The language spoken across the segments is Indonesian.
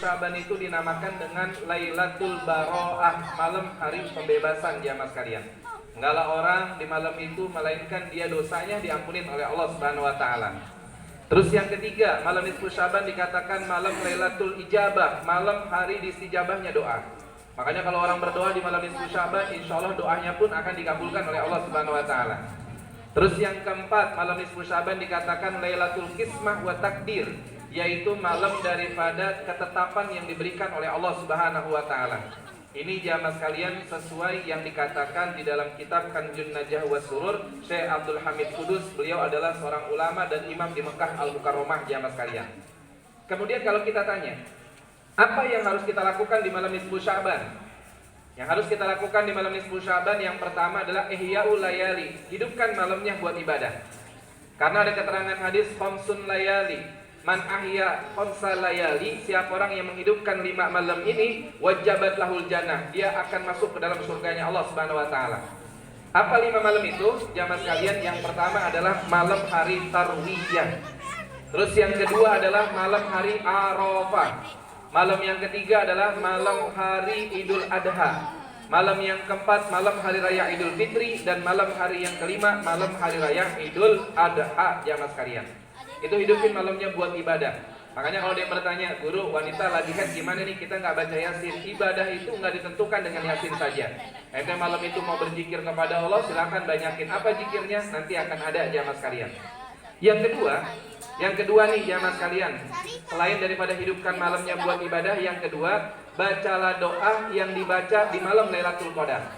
Syaban itu dinamakan dengan Lailatul Baro'ah, malam hari pembebasan jamaah sekalian. Enggaklah orang di malam itu melainkan dia dosanya diampunin oleh Allah Subhanahu wa taala. Terus yang ketiga, malam nisfu Syaban dikatakan malam Lailatul Ijabah, malam hari disijabahnya doa. Makanya kalau orang berdoa di malam nisfu Syaban, insyaallah doanya pun akan dikabulkan oleh Allah Subhanahu wa taala. Terus yang keempat, malam nisfu Syaban dikatakan Lailatul Qismah wa Takdir, yaitu malam daripada ketetapan yang diberikan oleh Allah Subhanahu wa taala. Ini jamaah sekalian sesuai yang dikatakan di dalam kitab Kanjun Najah wa Surur Syekh Abdul Hamid Kudus. Beliau adalah seorang ulama dan imam di Mekah Al-Mukarramah jamaah sekalian. Kemudian kalau kita tanya, apa yang harus kita lakukan di malam nisfu Syaban? Yang harus kita lakukan di malam nisfu Syaban yang pertama adalah ihya'ul layali, hidupkan malamnya buat ibadah. Karena ada keterangan hadis khamsun layali, man ahya khamsa layali, siapa orang yang menghidupkan 5 malam ini wajabat lahul jannah, dia akan masuk ke dalam surganya Allah Subhanahu wa taala. Apa 5 malam itu? Jamaah sekalian, yang pertama adalah malam hari tarwiyah. Terus yang kedua adalah malam hari Arafah. Malam yang ketiga adalah malam hari Idul Adha. Malam yang keempat malam hari raya Idul Fitri, dan malam hari yang kelima malam hari raya Idul Adha jamaah sekalian. Itu hidupin malamnya buat ibadah. Makanya kalau dia bertanya, guru wanita lagi haid gimana nih, kita nggak baca yasin? Ibadah itu nggak ditentukan dengan yasin saja. Ente malam itu mau berzikir kepada Allah, silakan banyakin. Apa zikirnya? Nanti akan ada jamaah sekalian. Yang kedua nih jamaah sekalian, selain daripada hidupkan malamnya buat ibadah, yang kedua, bacalah doa yang dibaca di malam Lailatul Qadar.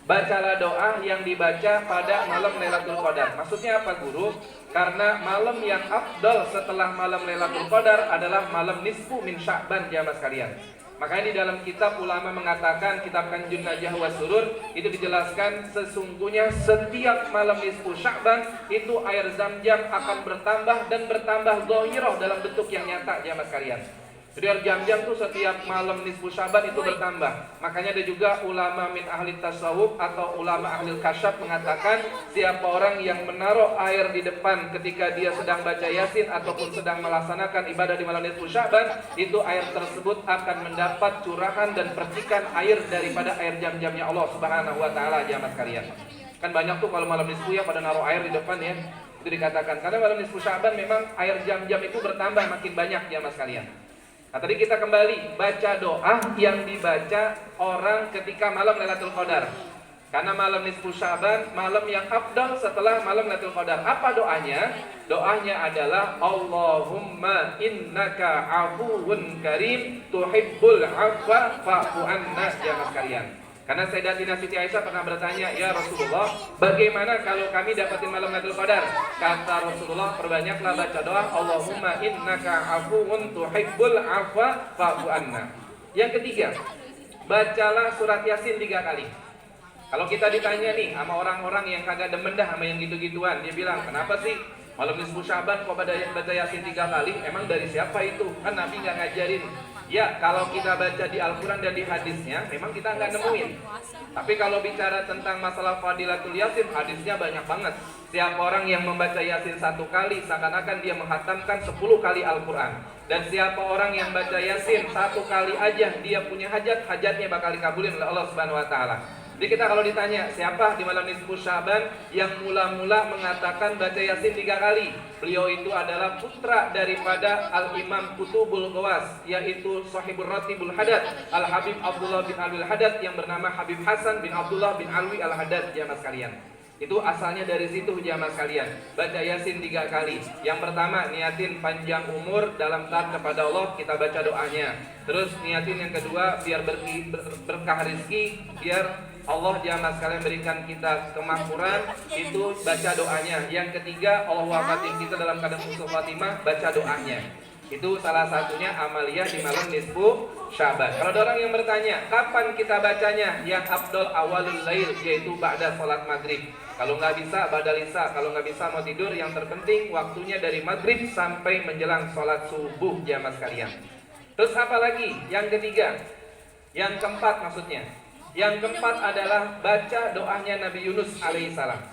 Bacalah doa yang dibaca pada malam Lailatul Qadar. Maksudnya apa guru? Karena malam yang afdal setelah malam Lailatul Qadar adalah malam nisfu min Sya'ban jamaah sekalian. Makanya di dalam kitab ulama mengatakan, kitab Kanjun Najah wa Surur, itu dijelaskan sesungguhnya setiap malam nisfu Sya'ban itu air Zam-Zam akan bertambah dan bertambah zahirah dalam bentuk yang nyata jamaah sekalian. Jadi air Zam-Zam itu setiap malam nisfu Sya'ban itu bertambah. Makanya ada juga ulama min ahli tasawuf atau ulama ahli kasyaf mengatakan, siapa orang yang menaruh air di depan ketika dia sedang baca yasin ataupun sedang melaksanakan ibadah di malam nisfu Sya'ban, itu air tersebut akan mendapat curahan dan percikan air daripada air Zam-Zamnya Allah Subhanahu wa taala jamaah sekalian. Kan banyak tuh kalau malam nisfu ya pada naruh air di depan ya. Itu dikatakan karena malam nisfu Sya'ban memang air Zam-Zam itu bertambah makin banyak jamaah sekalian. Nah tadi kita kembali baca doa yang dibaca orang ketika malam Lailatul Qadar. Karena malam nisfu Sya'ban malam yang afdal setelah malam Lailatul Qadar. Apa doanya? Doanya adalah Allahumma innaka afuwun karim tuhibbul afwa fa'fu anna jamaah sekalian. Karena Sayyidatina Siti Aisyah pernah bertanya, ya Rasulullah, bagaimana kalau kami dapatin malam Lailatul Qadar? Kata Rasulullah, perbanyaklah baca doa Allahumma innaka afuwun tuhibbul afwa fa'fu anna. Yang ketiga, bacalah surat Yasin 3 kali. Kalau kita ditanya nih sama orang-orang yang kagak demen dah sama yang gitu-gituan, dia bilang, kenapa sih malam nisfu Sya'ban kok baca Yasin 3 kali? Emang dari siapa itu? Kan Nabi nggak ngajarin. Ya, kalau kita baca di Al-Quran dan di hadisnya, memang kita nggak nemuin. Tapi kalau bicara tentang masalah fadilatul Yasin, hadisnya banyak banget. Siapa orang yang membaca Yasin 1 kali, seakan-akan dia menghatamkan 10 kali Al-Quran. Dan siapa orang yang baca Yasin 1 kali aja, dia punya hajat, hajatnya bakal dikabulin oleh Allah Subhanahu wa taala. Jadi kita kalau ditanya siapa di malam nisfu Sya'ban yang mula-mula mengatakan baca Yasin 3 kali, beliau itu adalah putra daripada Al-Imam Kutubul Ghawas, yaitu Sahibul Ratibul Hadad Al-Habib Abdullah bin Alwi Al-Hadad yang bernama Habib Hasan bin Abdullah bin Alwi Al-Hadad jamaah sekalian. Itu asalnya dari situ jamaah sekalian. Baca Yasin 3 kali. Yang pertama niatin panjang umur dalam taat kepada Allah, kita baca doanya. Terus niatin yang kedua biar berkah rezeki, biar Allah jamaah sekalian berikan kita kemakmuran, itu baca doanya. Yang ketiga Allah wafatin kita dalam keadaan husnul khatimah, baca doanya. Itu salah satunya amaliyah di malam nisfu Sya'ban. Kalau ada orang yang bertanya, kapan kita bacanya? Yang afdal awalul lail, yaitu ba'da salat maghrib. Kalau nggak bisa ba'dal isya, kalau nggak bisa mau tidur, yang terpenting waktunya dari maghrib sampai menjelang salat subuh jamaah sekalian. Terus apa lagi? Yang ketiga, yang keempat maksudnya. Yang keempat adalah baca doanya Nabi Yunus alaihissalam.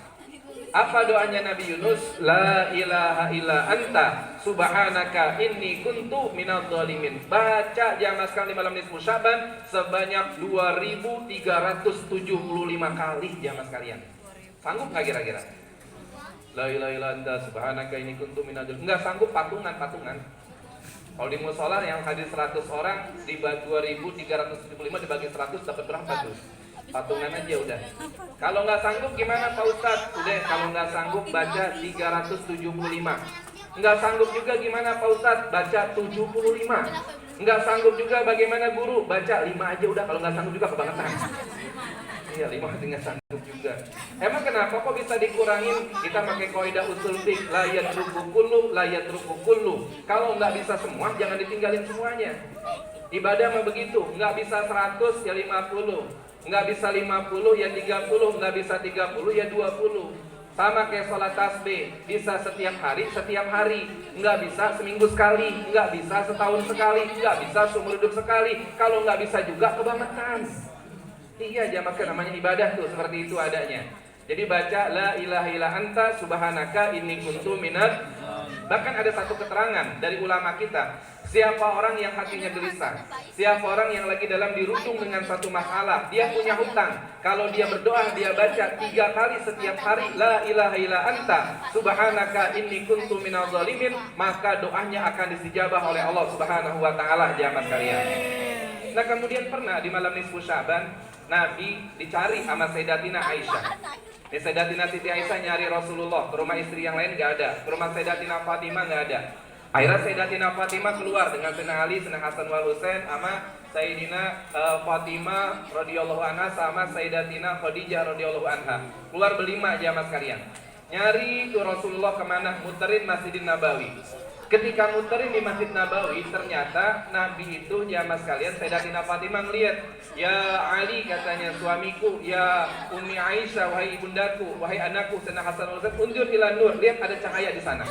Apa doanya Nabi Yunus? La ilaha illa anta subhanaka inni kuntu minadh dhalimin. Baca jamaah sekali malam nisfu Syaban sebanyak 2375 kali jamaah sekalian. Sanggup nggak kira-kira? La ilaha illa anta subhanaka inni kuntu minadh dhalimin. Enggak sanggup patungan. Kalau di musola yang hadir 100 orang dibagi 2375 dibagi 100 dapat berapa tuh? Patungan aja udah. Kalau nggak sanggup gimana Pak Ustadz? Udah, kalau nggak sanggup baca 375. Nggak sanggup juga gimana Pak Ustadz? Baca 75. Nggak sanggup juga bagaimana guru? Baca 5 aja udah. Kalau nggak sanggup juga kebangetan. Iya, 5 nggak sanggup juga. Emang kenapa kok bisa dikurangin? Kita pakai kaidah usul fiqh, la yatruku kullu, la yatruku kullu. Kalau nggak bisa semua, jangan ditinggalin semuanya. Ibadah mah begitu, nggak bisa 100 ya 50. Nggak bisa 50 ya 30, nggak bisa 30 ya 20. Sama kayak sholat tasbih, bisa setiap hari, nggak bisa seminggu sekali, nggak bisa setahun sekali, nggak bisa seumur hidup sekali. Kalau nggak bisa juga kebangetan. Iya, jamaah namanya ibadah tuh seperti itu adanya. Jadi baca la ilaha illa anta subhanaka inni kuntu minadz. Bahkan ada satu keterangan dari ulama kita, siapa orang yang hatinya gelisah, siapa orang yang lagi dalam dirundung dengan satu masalah, dia punya hutang, kalau dia berdoa, dia baca 3 kali setiap hari la ilaha illa anta subhanaka inni kuntu minadz dhalimin, maka doanya akan disijabah oleh Allah Subhanahu wa taala jamaah sekalian. Nah, kemudian pernah di malam nisfu Syaban Nabi dicari sama Sayyidatina Aisyah. Sayyidatina Siti Aisyah nyari Rasulullah, ke rumah istri yang lain gak ada, ke rumah Sayyidatina Fatimah gak ada. Akhirnya Sayyidatina Fatimah keluar dengan Sayyidina Ali, Sayyidina Hasan wal Husain, sama Sayyidina Fatimah radhiyallahu anha, sama Sayyidatina Khadijah radhiyallahu anha. Keluar berlima jamaah sekalian. Nyari tuh Rasulullah kemana? Muterin Masjidin Nabawi. Ketika muterin di Masjid Nabawi, ternyata Nabi itu jamaah sekalian, Sayyidatina Fatimah ngelihat, ya Ali katanya suamiku, ya Ummi Aisyah, wahai ibundaku, wahai anakku Sayyidina Hasan wal Husain, unjur ila nur, lihat ada cahaya di sana.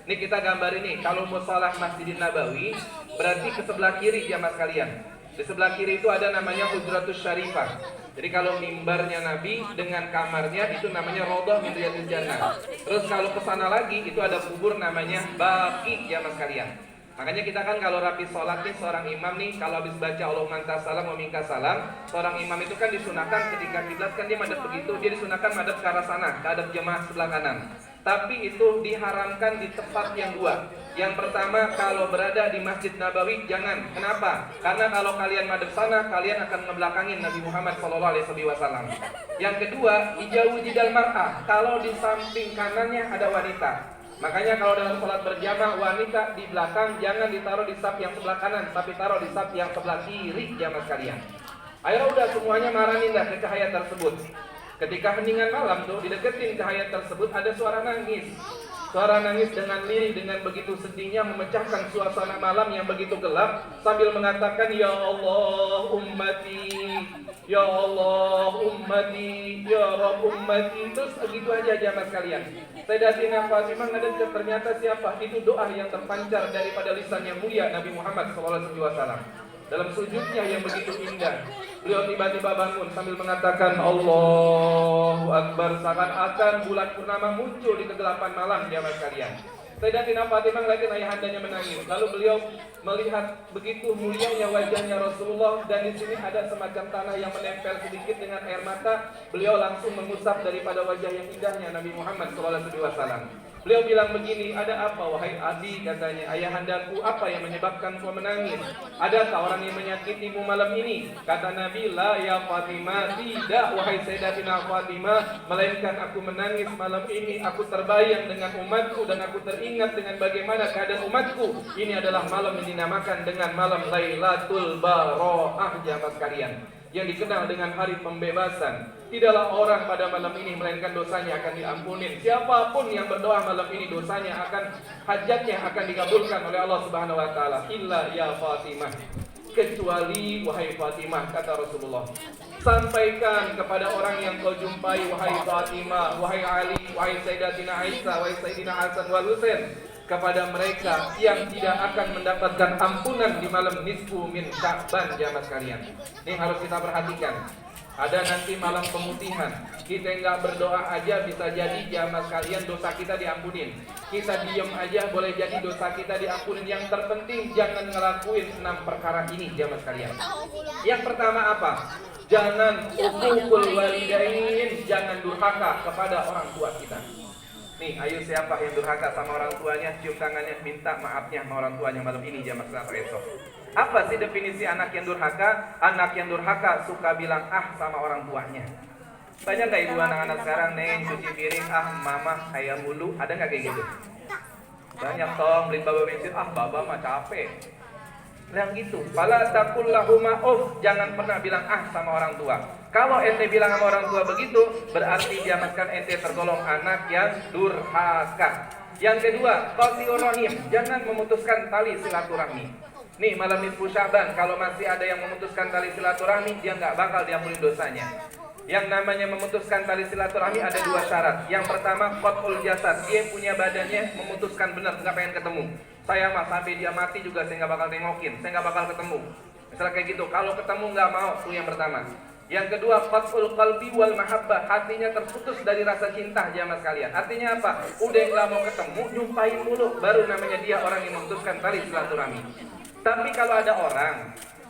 Ini kita gambar ini, kalau musolah Masjid Nabawi berarti ke sebelah kiri jamaah sekalian. Di sebelah kiri itu ada namanya Hujratus Syarifah. Jadi kalau mimbarnya Nabi dengan kamarnya itu namanya Raudhah min Riyadhil Jannah. Terus kalau ke sana lagi itu ada kubur namanya Baqi jamaah sekalian. Makanya kita kan kalau rapi sholat nih, seorang imam nih kalau habis baca Allahumma antas salam wa minkas salam, seorang imam itu kan disunahkan ketika kiblat kan dia madhab begitu, dia disunahkan madhab ke arah sana, ke hadap jemaah sebelah kanan. Tapi itu diharamkan di tempat yang dua. Yang pertama, kalau berada di Masjid Nabawi jangan. Kenapa? Karena kalau kalian madhab sana, kalian akan ngebelakangin Nabi Muhammad SAW. Yang kedua, ijauh jidal mar'ah. Kalau di samping kanannya ada wanita. Makanya kalau dalam sholat berjamaah, wanita di belakang jangan ditaruh di saf yang sebelah kanan, tapi taruh di saf yang sebelah kiri jamaah sekalian. Akhirnya udah semuanya marahin dah ke cahaya tersebut. Ketika heningan malam tuh dideketin cahaya tersebut ada suara nangis. Suara nangis dengan lirih, dengan begitu sedihnya memecahkan suasana malam yang begitu gelap sambil mengatakan ya Allah ummati, ya Allah ummati, ya Rabb ummati. Terus begitu aja jamaah sekalian. Sayyidatina Fatimah ngedenger ternyata siapa? Itu doa yang terpancar daripada lisan yang mulia Nabi Muhammad SAW. Dalam sujudnya yang begitu indah, beliau tiba-tiba bangun sambil mengatakan Allahu Akbar, seakan-akan bulan purnama muncul di kegelapan malam jamaah sekalian. Sayyidatina Fatimah ngeliatin ayahandanya menangis. Lalu beliau melihat begitu mulianya wajahnya Rasulullah dan di sini ada semacam tanah yang menempel sedikit dengan air mata. Beliau langsung mengusap daripada wajah yang indahnya Nabi Muhammad SAW. Beliau bilang begini, ada apa wahai Abi, katanya, ayahandaku, apa yang menyebabkan kau menangis? Adakah orang yang menyakitimu malam ini? Kata Nabi, la ya Fatimah, tidak wahai Sayyidatina Fatimah, melainkan aku menangis malam ini, aku terbayang dengan umatku dan aku teringat dengan bagaimana keadaan umatku. Ini adalah malam yang dinamakan dengan malam Lailatul Baro'ah jamaah sekalian, yang dikenal dengan hari pembebasan. Tidaklah orang pada malam ini melainkan dosanya akan diampunin. Siapapun yang berdoa malam ini dosanya akan, hajatnya akan dikabulkan oleh Allah Subhanahu wa taala. Illa ya Fatimah, kecuali wahai Fatimah, kata Rasulullah. Sampaikan kepada orang yang kau jumpai, wahai Fatimah, wahai Ali, wahai Sayyidatina Aisyah, wahai Sayyidina Hasan wal Husain, kepada mereka yang tidak akan mendapatkan ampunan di malam nisfu min Sya'ban jamaah sekalian. Ini harus kita perhatikan. Ada nanti malam pemutihan. Kita nggak berdoa aja bisa jadi jamaah sekalian dosa kita diampunin. Kita diem aja boleh jadi dosa kita diampunin. Yang terpenting jangan ngelakuin 6 perkara ini jamaah sekalian. Yang pertama apa? Jangan uququl walidain, jangan durhaka kepada orang tua kita. Nih, ayo siapa yang durhaka sama orang tuanya, cium tangannya, minta maafnya sama orang tuanya malam ini jamaah sekalian esok. Apa sih definisi anak yang durhaka? Anak yang durhaka suka bilang ah sama orang tuanya. Banyak gak ibu anak-anak sekarang, neng cuci piring, ah mama ayam mulu, ada gak kayak gitu? Banyak tong, beliin baba bensin, ah baba mah capek. Yang gitu, fala taqul lahuma jangan pernah bilang ah sama orang tua. Kalau ente bilang sama orang tua begitu, berarti diamatkan ente tergolong anak yang durhaka. Yang kedua, qati'ur rahim, jangan memutuskan tali silaturahmi. Nih malam nisfu Syaban, kalau masih ada yang memutuskan tali silaturahmi, dia nggak bakal diampuni dosanya. Yang namanya memutuskan tali silaturahmi ada 2 syarat. Yang pertama, qat'ul jasad, dia punya badannya memutuskan benar nggak pengen ketemu. Saya mah sampai dia mati juga saya nggak bakal tengokin, saya nggak bakal ketemu. Misalnya kayak gitu, kalau ketemu nggak mau, itu yang pertama. Yang kedua, qat'ul qalbi wal mahabbah, hatinya terputus dari rasa cinta jamaah sekalian. Artinya apa? Udah nggak mau ketemu, nyumpain mulu, baru namanya dia orang yang memutuskan tali silaturahmi. Tapi kalau ada orang,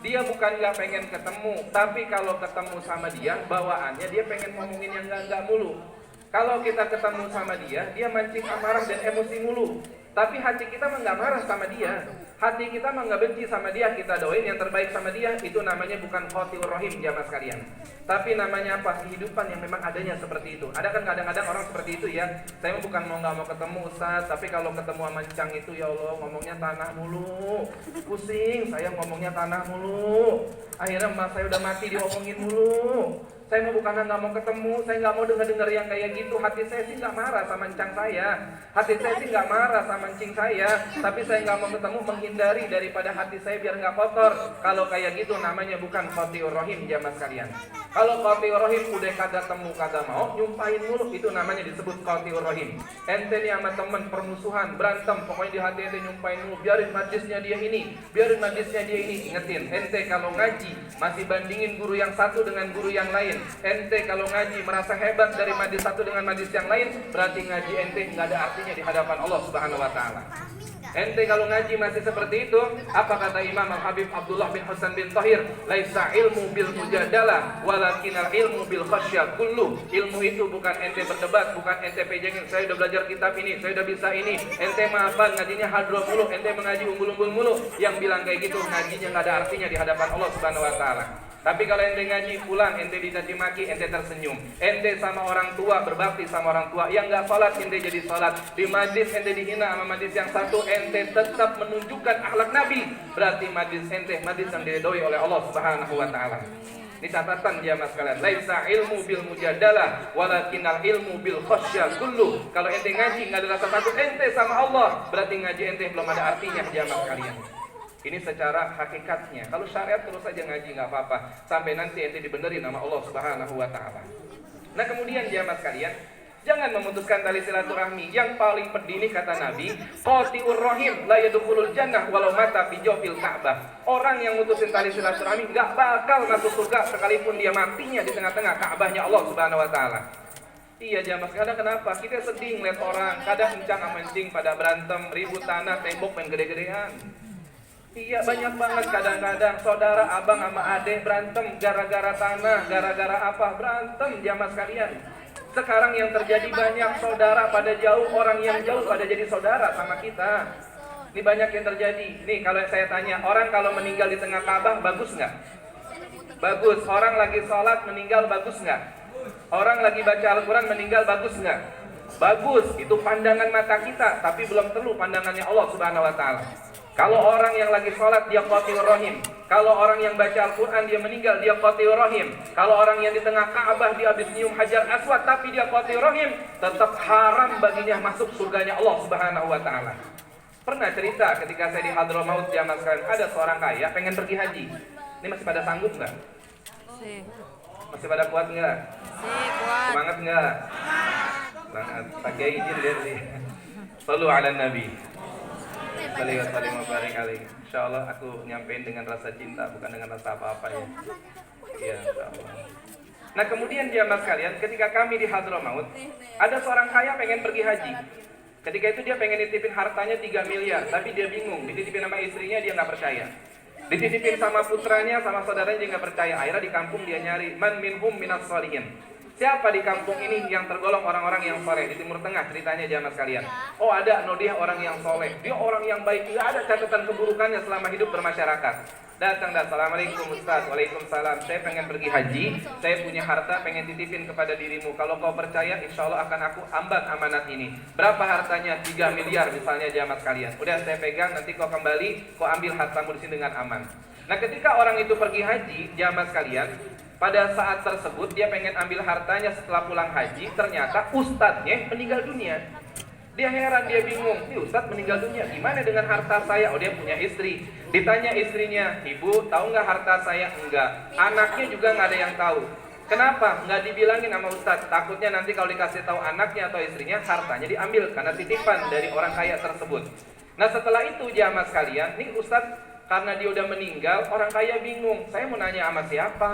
dia bukan nggak pengen ketemu, tapi kalau ketemu sama dia, bawaannya dia pengen ngomongin yang nggak mulu. Kalau kita ketemu sama dia, dia mancing amarah dan emosi mulu. Tapi hati kita mah nggak marah sama dia, hati kita mah nggak benci sama dia, kita doain yang terbaik sama dia. Itu namanya bukan qati'ur rahim jamaah sekalian, tapi namanya apa? Kehidupan yang memang adanya seperti itu. Ada kan kadang-kadang orang seperti itu ya. Saya bukan nggak mau ketemu Ustaz, tapi kalau ketemu sama Cang itu ya Allah ngomongnya tanah mulu, pusing saya ngomongnya tanah mulu. Akhirnya mas saya udah mati diomongin mulu. Saya mau bukan nggak mau ketemu, saya nggak mau dengar yang kayak gitu. Hati saya sih nggak marah sama encang saya, hati saya sih nggak marah sama encing saya, tapi saya nggak mau ketemu, menghindari daripada hati saya biar nggak kotor. Kalau kayak gitu namanya bukan qati'ur rahim jamaah sekalian. Kalau qati'ur rahim udah kagak temu kagak mau, nyumpain mulu, itu namanya disebut qati'ur rahim. Ente nih sama temen permusuhan, berantem, pokoknya di hati ente nyumpain mulu, biarin majlisnya dia ini, biarin majlisnya dia ini. Ingetin, ente kalau ngaji masih bandingin guru yang satu dengan guru yang lain. Ente kalau ngaji merasa hebat dari majlis satu dengan majlis yang lain, berarti ngaji ente nggak ada artinya di hadapan Allah Subhanahu wa taala. Ente kalau ngaji masih seperti itu, apa kata Imam Al-Habib Abdullah bin Hasan bin Tahir? Laisa ilmu bil mujadalah, walakinal ilmu bil khasyah kullu. Ilmu itu bukan ente berdebat, bukan ente pejengin, saya udah belajar kitab ini, saya udah bisa ini. Ente maafan ngajinya hadro mulu, ente mengaji unggul-unggul mulu. Yang bilang kayak gitu ngajinya nggak ada artinya di hadapan Allah Subhanahu wa taala. Tapi kalau ente ngaji pulang, ente dicaci maki, ente tersenyum. Ente sama orang tua, berbakti sama orang tua. Yang nggak sholat, ente jadi sholat. Di majlis ente dihina sama majlis yang satu, ente tetap menunjukkan akhlak Nabi. Berarti majlis ente, majlis yang diridhoi oleh Allah Subhanahu wa taala. Ini catatan jamaah sekalian. Laisa ilmu bil mujadalah, walakinal ilmu bil khasyah kullu. Kalau ente ngaji nggak ada rasa takut ente sama Allah, berarti ngaji ente belum ada artinya jamaah sekalian. Ini secara hakikatnya. Kalau syariat terus saja ngaji nggak apa-apa, sampai nanti ente dibenerin sama Allah Subhanahu wa taala. Nah kemudian jamaah sekalian, jangan memutuskan tali silaturahmi. Yang paling pedih kata Nabi, qati'ur rahim la yadkhulul jannah walau mata fi jawfil Ka'bah. Orang yang mutusin tali silaturahmi nggak bakal masuk surga sekalipun dia matinya di tengah-tengah Ka'bahnya Allah Subhanahu wa taala. Iya jamaah, kadang kenapa kita sedih ngeliat orang, kadang encang sama encing pada berantem, ribut tanah, tembok main gede-gedean. Iya banyak banget kadang-kadang saudara abang sama adek berantem gara-gara tanah, gara-gara apa, berantem jamaah sekalian. Sekarang yang terjadi banyak saudara pada jauh, orang yang jauh pada jadi saudara sama kita. Ini banyak yang terjadi. Nih kalau saya tanya, orang kalau meninggal di tengah Ka'bah bagus nggak? Bagus. Orang lagi sholat meninggal bagus nggak? Orang lagi baca Al-Quran meninggal bagus nggak? Bagus. Itu pandangan mata kita, tapi belum tentu pandangannya Allah Subhanahu wa taala. Kalau orang yang lagi sholat dia qati'ur rahim. Kalau orang yang baca Al-Quran dia meninggal dia qati'ur rahim. Kalau orang yang di tengah Ka'bah dia habis nyium Hajar Aswad tapi dia qati'ur rahim, tetap haram baginya masuk surganya Allah Subhanahu wa taala. Pernah cerita ketika saya di Hadramaut jamaah sekalian, ada seorang kaya pengen pergi haji. Ini masih pada sanggup nggak? Masih pada kuat nggak? Kuat. Semangat nggak? Semangat. Pakai izin deh. Sallu ala Nabi. Insya Allah aku nyampein dengan rasa cinta, bukan dengan rasa apa-apa ya. Iya, insya Allah. Nah kemudian jamaah sekalian, ketika kami di Hadramaut, ada seorang kaya pengen pergi haji. Ketika itu dia pengen nitipin hartanya 3 miliar, tapi dia bingung, dititipin sama istrinya dia nggak percaya. Dititipin sama putranya, sama saudaranya dia nggak percaya. Akhirnya di kampung dia nyari, man minhum minas sholihin. Siapa di kampung ini yang tergolong orang-orang yang soleh? Di Timur Tengah ceritanya jamaah sekalian. Oh ada, no dia orang yang soleh, dia orang yang baik, tidak ada catatan keburukannya selama hidup bermasyarakat. Datang dan assalamualaikum Ustaz, waalaikumsalam. Saya pengen pergi haji, saya punya harta pengen titipin kepada dirimu. Kalau kau percaya, insya Allah akan aku ambat amanat ini. Berapa hartanya? 3 miliar misalnya jamaah sekalian. Udah saya pegang, nanti kau kembali, kau ambil hartamu di sini dengan aman. Nah ketika orang itu pergi haji, jamaah sekalian, pada saat tersebut dia pengen ambil hartanya setelah pulang haji, ternyata ustadznya meninggal dunia. Dia heran, dia bingung, ini ustadz meninggal dunia, gimana dengan harta saya? Oh dia punya istri. Ditanya istrinya, ibu tahu nggak harta saya? Enggak. Anaknya juga nggak ada yang tahu. Kenapa? Nggak dibilangin sama ustadz, takutnya nanti kalau dikasih tahu anaknya atau istrinya, hartanya diambil karena titipan dari orang kaya tersebut. Nah setelah itu jamaah sekalian, nih ustadz karena dia udah meninggal, orang kaya bingung, saya mau nanya sama siapa?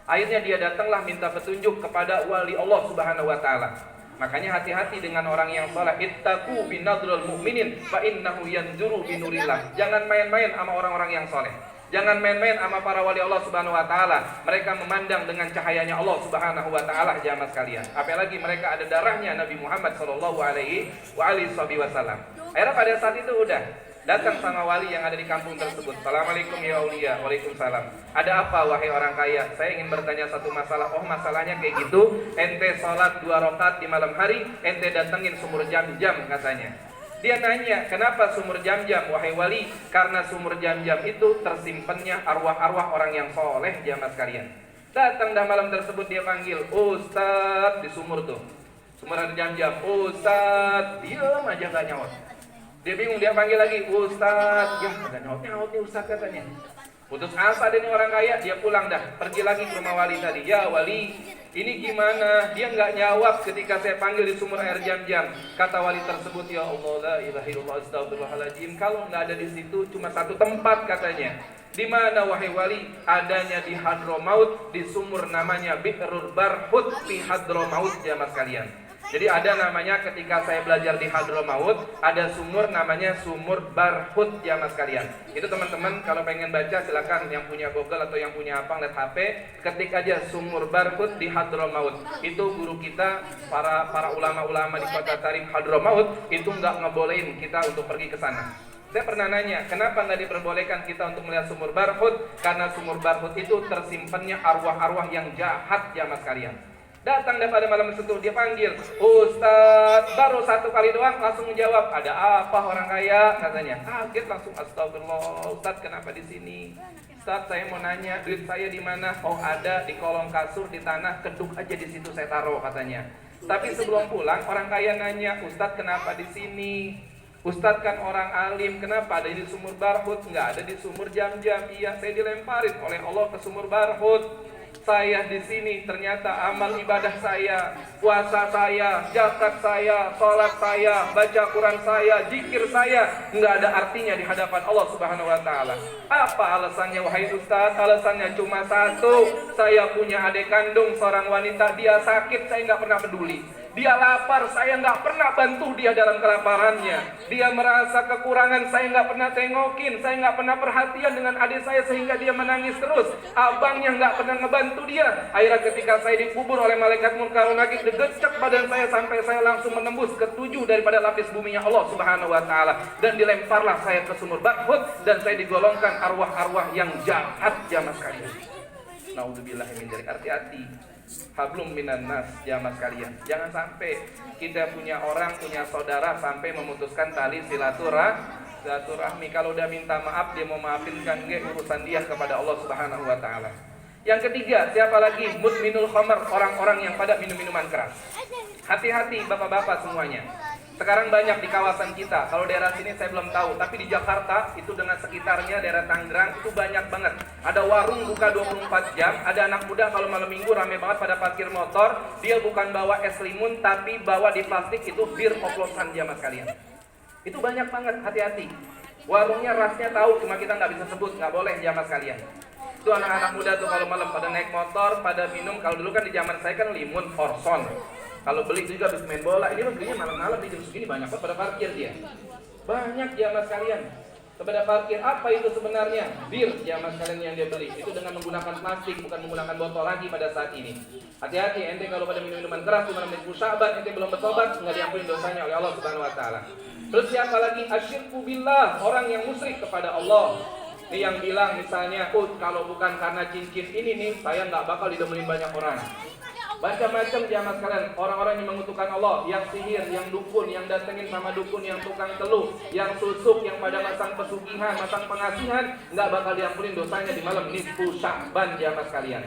Akhirnya dia datanglah minta petunjuk kepada wali Allah Subhanahu wa taala. Makanya hati-hati dengan orang yang saleh. Ittaqu binadrul mu'minin fa innahu yanzuru binurillah. Jangan main-main sama orang-orang yang saleh. Jangan main-main sama para wali Allah Subhanahu wa taala. Mereka memandang dengan cahayanya Allah Subhanahu wa taala jamaah sekalian. Apalagi mereka ada darahnya Nabi Muhammad sallallahu alaihi wasallam. Akhirnya pada saat itu udah datang sama wali yang ada di kampung tersebut. Assalamualaikum ya aulia. Waalaikumsalam. Ada apa wahai orang kaya? Saya ingin bertanya satu masalah. Oh masalahnya kayak gitu. Ente sholat 2 rakaat di malam hari, ente datengin sumur Jam-Jam katanya. Dia nanya, kenapa sumur Jam-Jam wahai wali? Karena sumur Jam-Jam itu tersimpannya arwah-arwah orang yang soleh jamaah sekalian. Datang dah malam tersebut dia panggil, Ustadz di sumur tuh. Sumur ada Jam-Jam. Ustadz, diam aja gak nyaut. Dia bingung, dia panggil lagi, Ustadz. Ya, agak nyaut nih Ustadz katanya. Putus asa deh nih orang kaya, dia pulang dah. Pergi lagi ke rumah wali tadi. Ya wali, ini gimana? Dia nggak nyawab ketika saya panggil di sumur air Jam-Jam. Kata wali tersebut, ya Allah, la ilaha illallah, astagfirullahaladzim. Kalau nggak ada di situ, cuma satu tempat katanya. Di mana wahai wali? Adanya di Hadramaut, di sumur namanya Bi'rul Barhut di Hadramaut jamaah sekalian. Jadi ada namanya ketika saya belajar di Hadramaut, ada sumur namanya sumur Barhut jamaah sekalian. Itu teman-teman kalau pengen baca silakan, yang punya Google atau yang punya apa, lihat HP, ketik aja sumur Barhut di Hadramaut. Itu guru kita, para ulama-ulama di kota Tarim Hadramaut itu nggak ngebolehin kita untuk pergi ke sana. Saya pernah nanya, kenapa nggak diperbolehkan kita untuk melihat sumur Barhut? Karena sumur Barhut itu tersimpannya arwah-arwah yang jahat jamaah sekalian. Datang pada malam itu dia panggil, Ustadz, baru 1 kali doang langsung menjawab, ada apa orang kaya katanya. Kaget langsung, astagfirullah, Ustadz kenapa di sini? Ustadz saya mau nanya, duit saya di mana? Oh ada di kolong kasur di tanah, keduk aja di situ saya taruh katanya. Tapi sebelum pulang orang kaya nanya, Ustadz kenapa di sini? Ustadz kan orang alim, kenapa ada di sumur Barhut? Nggak ada di sumur Jam-Jam. Iya, saya dilemparin oleh Allah ke sumur Barhut. Saya di sini ternyata amal ibadah saya, puasa saya, zakat saya, sholat saya, baca Quran saya, zikir saya nggak ada artinya di hadapan Allah Subhanahu Wa Taala. Apa alasannya wahai Ustaz? Alasannya cuma satu, saya punya adik kandung seorang wanita, dia sakit, saya nggak pernah peduli. Dia lapar, saya nggak pernah bantu dia dalam kelaparannya. Dia merasa kekurangan, saya nggak pernah tengokin, saya nggak pernah perhatian dengan adik saya sehingga dia menangis terus. Abangnya nggak pernah ngebantu dia. Akhirnya ketika saya dikubur oleh malaikat Munkar Nakir, digecek badan saya sampai saya langsung menembus ke-7 daripada lapis buminya Allah Subhanahu Wa Taala, dan dilemparlah saya ke sumur Barhut dan saya digolongkan arwah-arwah yang jahat jamaah sekalian. Naudzubillah min dzalik. Hati-hati. Hablum minan nas jamaah sekalian. Jangan sampai kita punya orang, punya saudara sampai memutuskan tali silaturahmi. Kalau udah minta maaf, dia mau maafin kan urusan dia kepada Allah Subhanahu Wa Taala. Yang ketiga, siapa lagi? Mudminul khamar, orang-orang yang pada minum-minuman keras. Hati-hati bapak-bapak semuanya. Sekarang banyak di kawasan kita. Kalau daerah sini saya belum tahu, tapi di Jakarta itu dengan sekitarnya, daerah Tangerang itu banyak banget. Ada warung buka 24 jam, ada anak muda kalau malam minggu rame banget pada parkir motor, dia bukan bawa es limun tapi bawa di plastik itu bir oplosan jamaah sekalian. Itu banyak banget, hati-hati. Warungnya rasnya tahu, cuma kita nggak bisa sebut, nggak boleh jamaah sekalian. Itu anak-anak muda tuh kalau malam pada naik motor, pada minum. Kalau dulu kan di zaman saya kan limun, Orson. Kalau beli juga habis main bola. Ini belinya malam-malam di jam segini banyak banget pada parkir dia. Banyak jamaah sekalian. Pada parkir apa itu sebenarnya? Bir jamaah sekalian yang dia beli. Itu dengan menggunakan plastik, bukan menggunakan botol lagi pada saat ini. Hati-hati ente kalau pada minum minuman keras di malam nisfu Sya'ban ente belum bertobat, enggak diampuni dosanya oleh Allah Subhanahu wa taala. Terus siapa lagi? Asyirku billah, orang yang musyrik kepada Allah. Ini yang bilang misalnya, kalau bukan karena cincin ini nih, saya nggak bakal didemenin banyak orang. Macam-macam jamaah sekalian, orang-orang yang mengutukan Allah, yang sihir, yang dukun, yang datengin sama dukun, yang tukang teluh, yang susuk, yang pada masang pesugihan, masang pengasihan, nggak bakal diampunin dosanya di malam nisfu Sya'ban jamaah sekalian.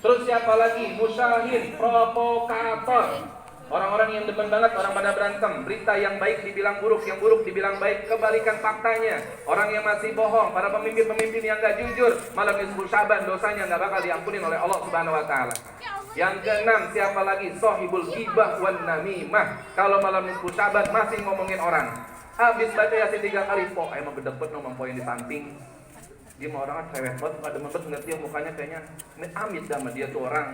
Terus siapa lagi? Musyahid, provokator. Orang-orang yang demen banget orang pada berantem. Berita yang baik dibilang buruk, yang buruk dibilang baik. Kebalikan faktanya. Orang yang masih bohong, para pemimpin-pemimpin yang gak jujur, malam nisfu Sya'ban dosanya gak bakal diampunin oleh Allah Subhanahu wa taala. Yang keenam, siapa lagi? Sohibul ghibah wan namimah. Kalau malam nisfu Sya'ban masih ngomongin orang. Habis baca Yasin 3 kali, emang gedepet nomor poin di samping. Dia mau orang cewek banget, ada mempet ngeliat dia mukanya kayaknya amit sama dia tuh orang.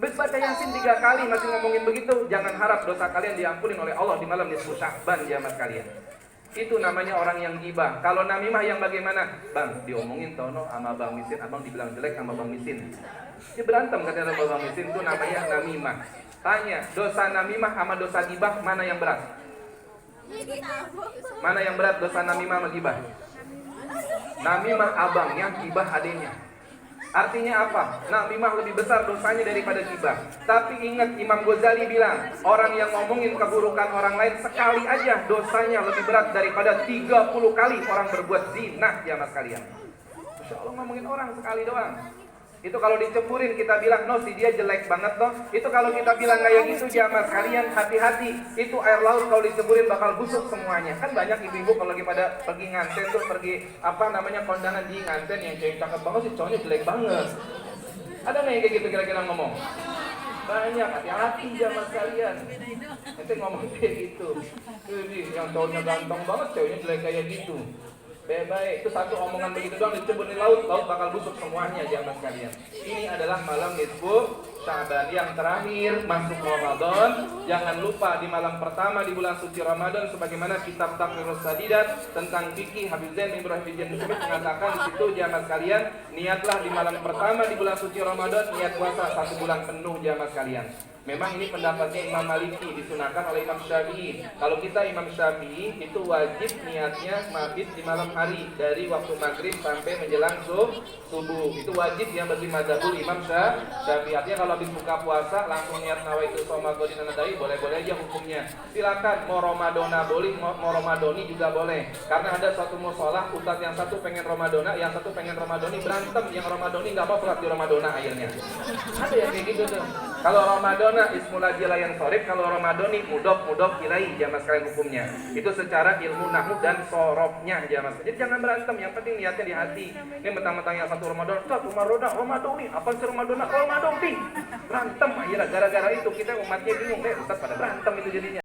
Baca Yasin 3 kali masih ngomongin begitu, jangan harap dosa kalian diampunin oleh Allah di malam nisfu Sya'ban jamaah kalian. Itu namanya orang yang gibah. Kalau namimah yang bagaimana? Bang, diomongin Tono sama Bang Misin, abang dibilang jelek sama Bang Misin. Dia berantem katanya sama Bang Misin, itu namanya namimah. Tanya, dosa namimah sama dosa gibah mana yang berat? Mana yang berat dosa namimah sama gibah? Namimah abangnya, gibah adiknya. Artinya apa? Namimah lebih besar dosanya daripada gibah. Tapi ingat Imam Ghazali bilang, orang yang ngomongin keburukan orang lain sekali aja dosanya lebih berat daripada 30 kali orang berbuat zina jamaah sekalian. Masya Allah ngomongin orang sekali doang. Itu kalau dicemburin kita bilang, no si dia jelek banget toh. Itu kalau kita bilang kayak gitu jamaah sekalian, hati-hati. Itu air laut kalau dicemburin bakal busuk semuanya. Kan banyak ibu-ibu kalau lagi pada pergi nganten tuh, pergi kondangan di nganten, yang cewek cakep banget sih cowoknya jelek banget. Ada nggak yang kayak gitu kira-kira ngomong? Banyak, hati-hati jamaah sekalian. Nanti ngomong kayak gitu. Yang cowoknya ganteng banget, ceweknya jelek kayak gitu. Baik, itu satu omongan begitu doang dicemburin laut bakal busuk semuanya jamaah sekalian. Ini adalah malam nisfu Sya'ban yang terakhir masuk Ramadan. Jangan lupa di malam pertama di bulan suci Ramadan, sebagaimana kitab Taqrirus Sadidat tentang fikih Habib Zain Ibrahim bin Muslim mengatakan di situ jamaah sekalian, niatlah di malam pertama di bulan suci Ramadan niat puasa 1 bulan penuh jamaah sekalian. Memang ini pendapatnya Imam Maliki, disunahkan oleh Imam Syafi'i. Kalau kita Imam Syafi'i itu wajib niatnya mabit di malam hari dari waktu maghrib sampai menjelang subuh. Itu wajib ya bagi mazhabul Imam Syafi'i. Artinya kalau habis buka puasa langsung niat nawaitu shoma ghadin nadai, boleh-boleh aja hukumnya. Silakan mau Ramadona boleh, mau Ramadoni juga boleh. Karena ada suatu musholah, ustadz yang satu pengen Ramadona, yang satu pengen Ramadoni, berantem. Yang Ramadoni nggak mau sholat di Ramadona akhirnya. Ada yang kayak gitu tuh. Kalau Ramadona ismul ajila yang sorif, kalau Ramadoni mudok ilai jamaah sekalian hukumnya. Itu secara ilmu nahwu dan sorofnya jamaah sekalian. Jadi jangan berantem, yang penting niatnya di hati. Ini mentang-mentang yang satu Ramadan, satu Ramadoni, apa sih Ramadona? Ramadoni. Berantem akhirnya gara-gara itu kita umatnya bingung, Ustaz pada berantem itu jadinya.